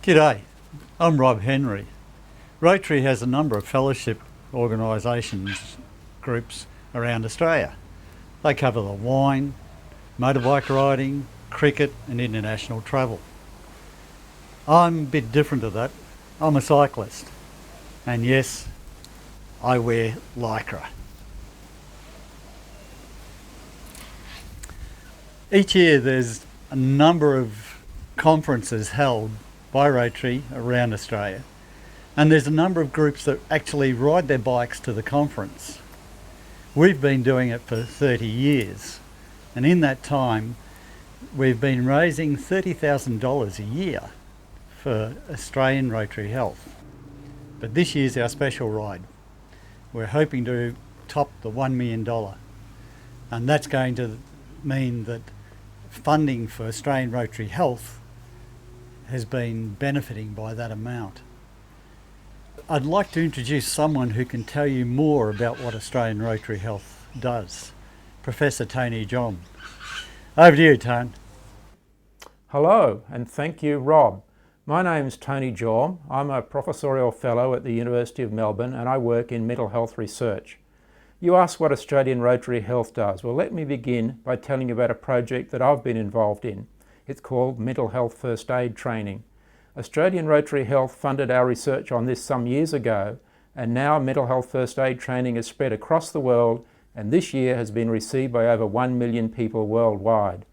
G'day, I'm Rob Henry. Rotary has a number of fellowship organisations, groups around Australia. They cover the wine, motorbike riding, cricket and international travel. I'm a bit different to that. I'm a cyclist. And yes, I wear lycra. Each year there's a number of conferences held by Rotary around Australia, and there's a number of groups that actually ride their bikes to the conference. We've been doing it for 30 years, and in that time we've been raising $30,000 a year for Australian Rotary Health. But this year's our special ride. We're hoping to top the $1 million, and that's going to mean that funding for Australian Rotary Health has been benefiting by that amount. I'd like to introduce someone who can tell you more about what Australian Rotary Health does. Professor Tony Jorm. Over to you, Tone. Hello, and thank you, Rob. My name's Tony Jorm. I'm a professorial fellow at the University of Melbourne and I work in mental health research. You asked what Australian Rotary Health does. Well, let me begin by telling you about a project that I've been involved in. It's called Mental Health First Aid Training. Australian Rotary Health funded our research on this some years ago, and now mental health first aid training is spread across the world, and this year has been received by over 1 million people worldwide.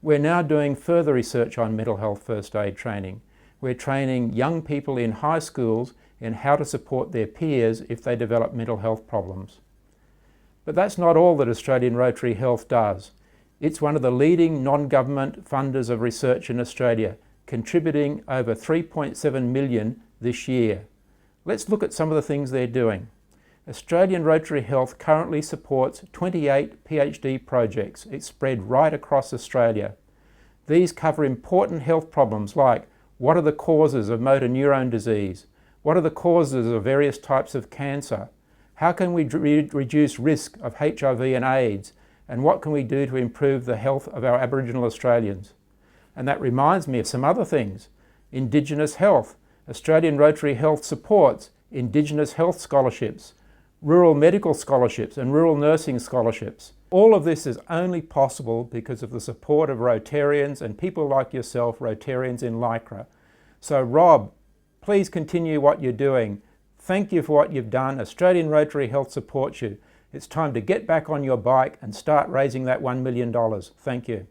We're now doing further research on mental health first aid training. We're training young people in high schools in how to support their peers if they develop mental health problems. But that's not all that Australian Rotary Health does. It's one of the leading non-government funders of research in Australia, contributing over 3.7 million this year. Let's look at some of the things they're doing. Australian Rotary Health currently supports 28 PhD projects. It's spread right across Australia. These cover important health problems like what are the causes of motor neurone disease? What are the causes of various types of cancer? How can we reduce risk of HIV and AIDS? And what can we do to improve the health of our Aboriginal Australians? And that reminds me of some other things. Indigenous health. Australian Rotary Health supports Indigenous health scholarships, rural medical scholarships and rural nursing scholarships. All of this is only possible because of the support of Rotarians and people like yourself, Rotarians in lycra. So Rob, please continue what you're doing. Thank you for what you've done. Australian Rotary Health supports you. It's time to get back on your bike and start raising that $1 million. Thank you.